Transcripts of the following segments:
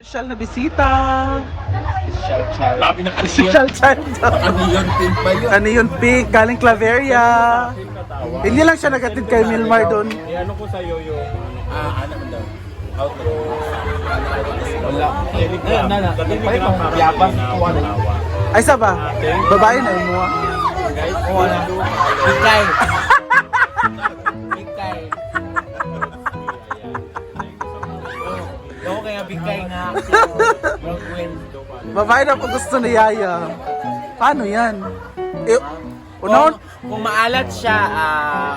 Special na bisita. Labi na Special child. Ano yun, pink ba yun? Ano yun, pink? Galing Claveria. Hindi lang siya nagatid kay Milmar doon. Ano ko sa yoyo? Ano mo daw? Outlook. Wala. Telegram. Telegram. Yabang kuha na. Ay, sa ba? Babae na mo. Guys, Kuha na. Bigay. Bigay. Ako kaya bigay nga. Brooklyn. Babae na po gusto ni Yaya. Paano yan? Eh, unahon? Kung maalat siya,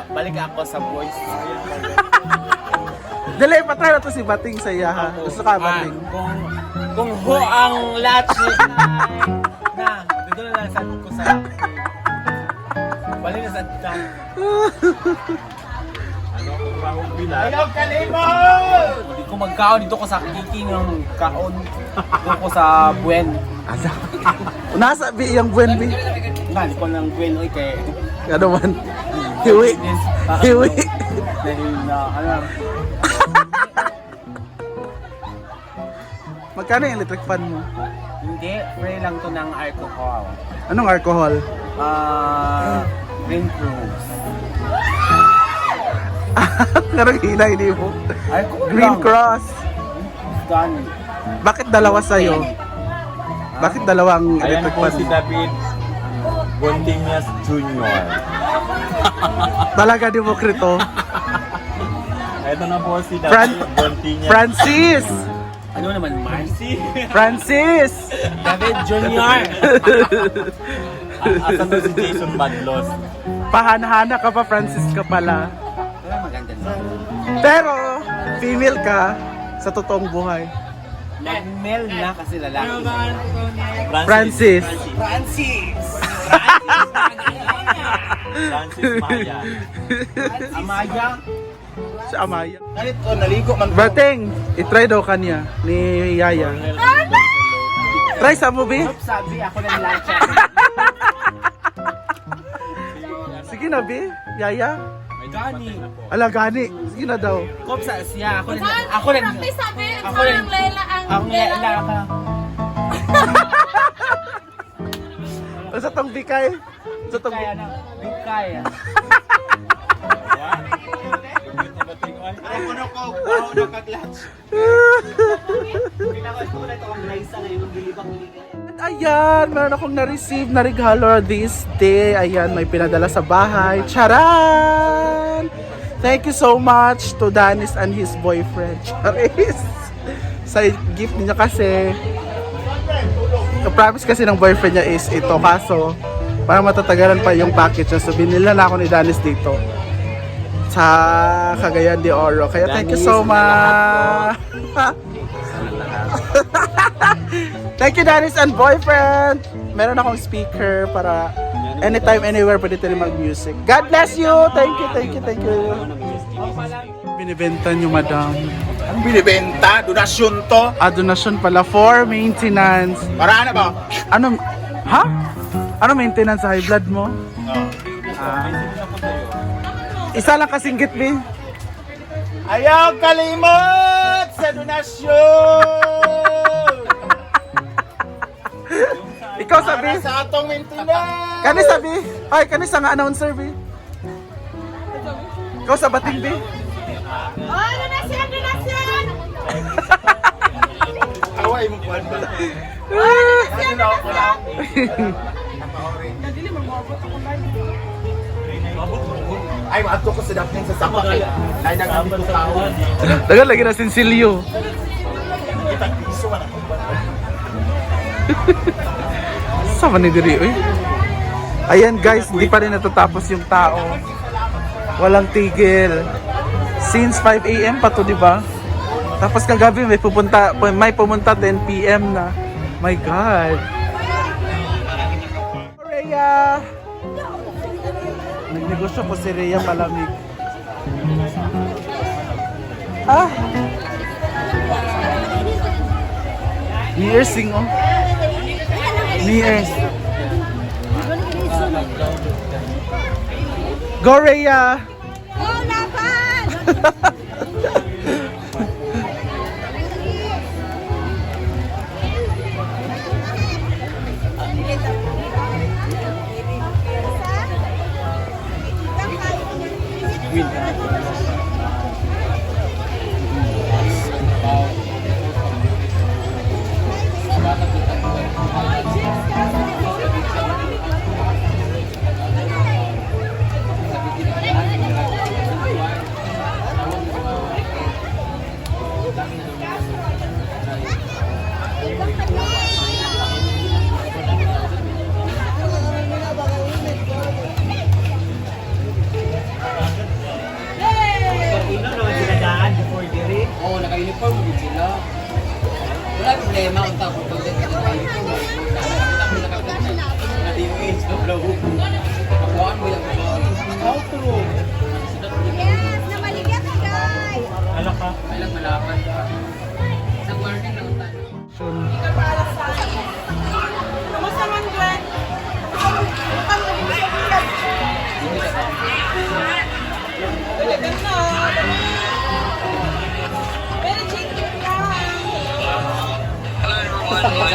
balik ako sa voice. Dili, patry na to si Bating sa Yaha. Gusto ka, Bating? Kung ho ang latch ni na, dito na lang saan ko sa balik na sa tan. ano kung mahong bilat? Ayaw kalimot! Hindi ko magkaon dito ko sa kiking ng kaon. Dito ko sa buwen. Asa? Nasa bi yung buwan bi? Nga, di ko ng buwen oy kay Ano man? Hiwi. Hiwi. dahil na ano. Magkano yung electric fan mo? Hindi, free lang to ng alcohol. Anong alcohol? Green Cruise. Karang hinay di mo. Alcohol Green lang. Cross. Done. Bakit dalawa sa'yo? Bakit dalawang Ayan electric po fan si mo? David Gontiñas Jr. Talaga di mo krito. Ito na po si Fran- David Gontiñas. Francis! Ano naman, Marcy? Francis! David Jr. Asan na si Jason Badlos? Pahana-hana ka pa, Francis ka pala. Pero maganda na. Pero, female ka sa totoong buhay. Mag-mail na kasi lalaki. Francis. Francis! Francis Maya. Amaya? Si Amaya. Ganito, naligo man. Berting, itry daw kanya ni Yaya. Try sa movie? Sabi ako ng lancha. Sige na, Bi. Yaya. Gani. Ala, gani. Sige na daw. Kop sa siya. Ako Ako rin. sabi, Ako ako rin. ng Lela ang Ang lela ka. Sa tong bikay. Sa tong Kaya na. Bigkaya. Ano ko? Ako na kag-latch. Pinakot ko na ito ang Raisa ngayon. Bilibang-bilibang. Ayan, meron akong na-receive na regalo this day. Ayan, may pinadala sa bahay. Charan! Thank you so much to Danis and his boyfriend. Charis! Sa gift niya kasi, promise kasi ng boyfriend niya is ito. Kaso, para matatagalan pa yung package niya. So, binila na ako ni Danis dito. Sa Cagayan de Oro. Kaya thank you so much! Thank you, Danis and boyfriend! Meron akong speaker para anytime, anywhere pwede tayo mag-music. God bless you! Thank you, thank you, thank you. Binibenta nyo, madam. Ang binibenta? Donasyon to? Donasyon pala for maintenance. Para ano ba? Ano? Ha? Ano maintenance sa high blood mo? Isa lang kasinggit, Bi. Ayaw kalimot sa donasyon! Ikaw sabi? Para sa atong maintenance! Kani sabi? Ay, kani sa nga announcer, Bi. Ikaw sa bating, Bi. Oh, donasyon, donasyon! Away mo kuwan ba? Donasyon, donasyon! Ay, maato ko sa dapat sa sapak. Ay, nag-ambal sa tao. Dagan lagi na sinsilyo. Kitang piso na ako. Sama ni Diri, oy. Ayan guys, hindi pa rin natatapos yung tao. Walang tigil. Since 5 AM pa to, di ba? Tapos kagabi may pumunta 10 PM na. My God. Rhea! Nagnegosyo po si Rhea palamig. Ah! New Year's sing, oh. New Year's. Go, Rhea! Go, laban!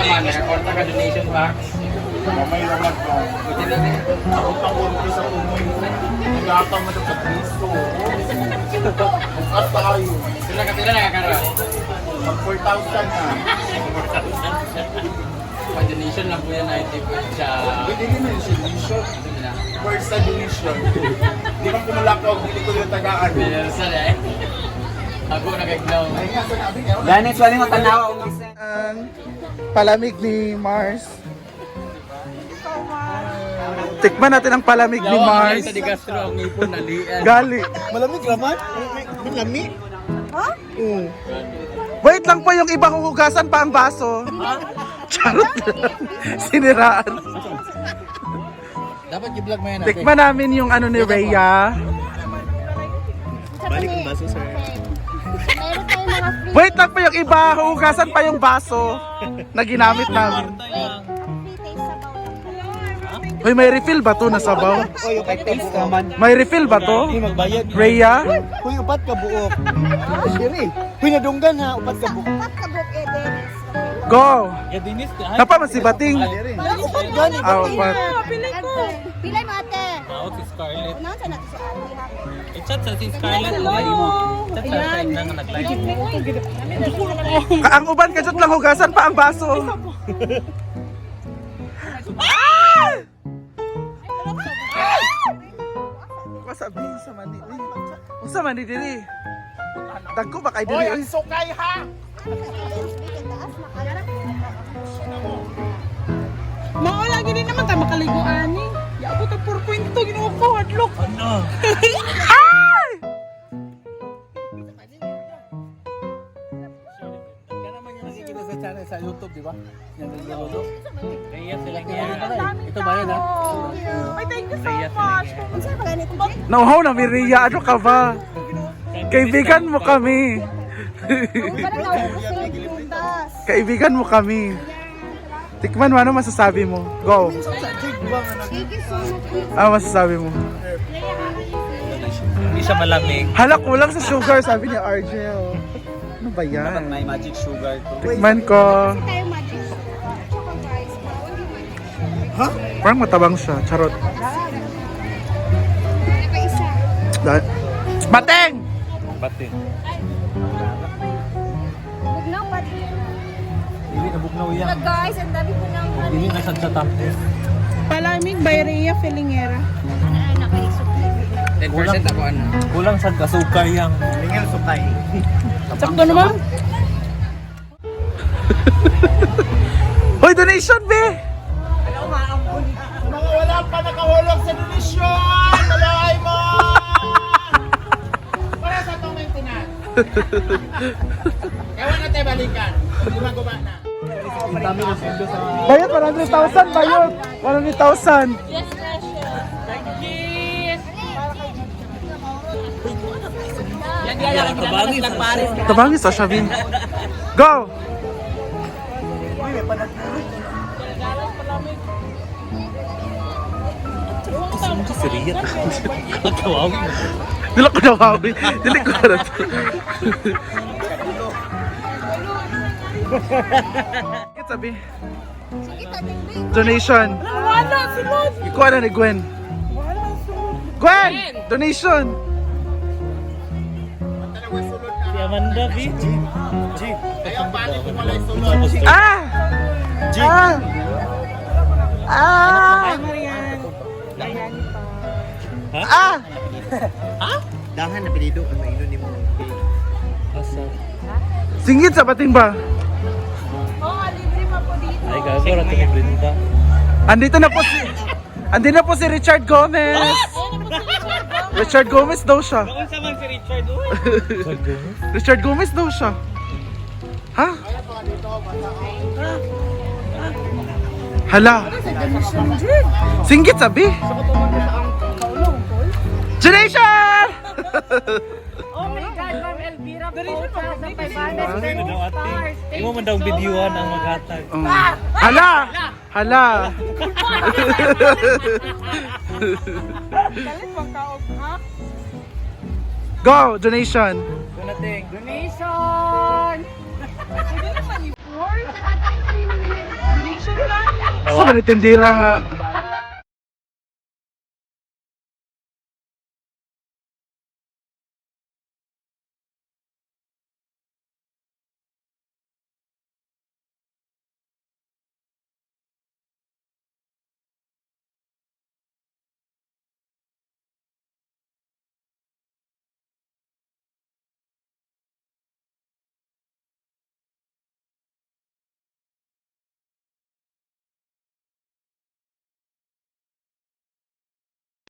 naman, nakakonta ka donation box. Mamay naman ko. Ako pang sa tumoy. Nagapang mo sa Kristo. Bukas tayo. Sila nakakaroon. Mag 4,000 na. Pa-donation lang po yan, 90 po siya. Hindi din yung donation. First sa donation. Hindi man kumalakaw, hindi ko yung tagaan. Binarsan eh. Ako nakaglaw. Ay nga, sinabi niya. Ganit, wala mo tanawa. Ang palamig ni Mars. Tikman natin ang palamig ni Mars. Sa di Castro, ang ipon nalian. Gali. Malamig naman. Malamig? Wait lang po, yung iba huhugasan pa ang baso. Charot lang. Siniraan. Dapat i-vlog mo yan. Tikman namin yung ano ni Rhea. Balik ang baso, sir. Meron tayong mga free. Wait lang po, yung iba huhugasan pa yung baso na ginamit namin. Free taste sa bawang. Uy, may refill ba to na sabaw? Uy, upat ka buok. May refill ba to? Hindi magbayad. Rhea? Uy, upat ka buok. Siri. Uy, nadunggan ha, upat ka buok. Upat ka buok, Dennis. Go! Ya, Dinis, Napa masibating? Upat gani. Apat. Pilay mo, ate. Ako si Scarlett. Unahan sa natin si ate, ha? I-chat sa si Scarlett. Ulay mo. Chat sa side na nga nag-live. Ang uban kadyo lang hugasan pa ang baso. Kasabihin sa mani. Usa man di diri. Dagko ba kay diri? Uy, Sukay ha! Mao lagi din naman ta makaliguan ni. Ya ako ta 4.2 ginuo ko hadlok. Ano? Kaya naman yung nakikita sa channel sa YouTube, di ba? Yan nagluluto. Kaya sila niya. Ito ba yan ha? Ay, thank you so much. Unsa ba ganito? nauhaw na mi Rhea, ano ka ba? Kaibigan mo kami. Parang naubos na yung prutas. Kaibigan mo kami. Tikman mo, ano masasabi mo? Go. Thank you so much. Ano masasabi mo? Hindi siya malamig. Hala, kulang sa sugar, sabi ni Argel. Ano ba yan? May magic sugar to. Tikman ko. Kasi tayo magic. Choco guys. Parang matabang siya. Charot. Nakaisa. Bateng! Batin. Bugnaw pa din. Hindi nabugnaw yan. Look guys, ang dami ko ng Hindi nasad sa tapos. Palamig by Rhea Filingera. nakaisok. 10% ako ano. Kulang sa kasukay yang. Tingnan sukay. Sakto naman. Hoy, donation, be! Mga wala pa nakahulog sa donation! Malay mo! Para sa itong maintenance. Ewan na tayo balikan. Hindi magumana. Bayad 100,000, bayad! 100,000! Yes, precious. Tabangis sa Shavin. Go! Dili ko nawawi. Dili ko na to. Bakit sabi? Sige, tating Donation. Wala, sunod. Ikuha na ni Gwen. Wala, sunod. Gwen! Donation! Si Amanda, B. Kaya balik ko malay sulod. Ah! Ah! Ah! Marian. Marian pa. Ah! Dahan na pinido kung mainon ni mo. Singit sa bating ba? Oo, libre pa po dito. Ay, gago, rato ni Brenda. Andito na po si Richard Gomez. Richard Gomez daw siya. Kung sa man si Richard, uy. Richard Gomez daw siya. Ha? Hala. Singgit sabi. Generation! Oh my God, Ma'am Elvira po sa 500 Ate, mo man daw videoan ang maghatag. Hala! Hala! Dalit pang kaog, ha? Go! Donation! Donation! Pwede naman i-work. sundan. Sa man itindira nga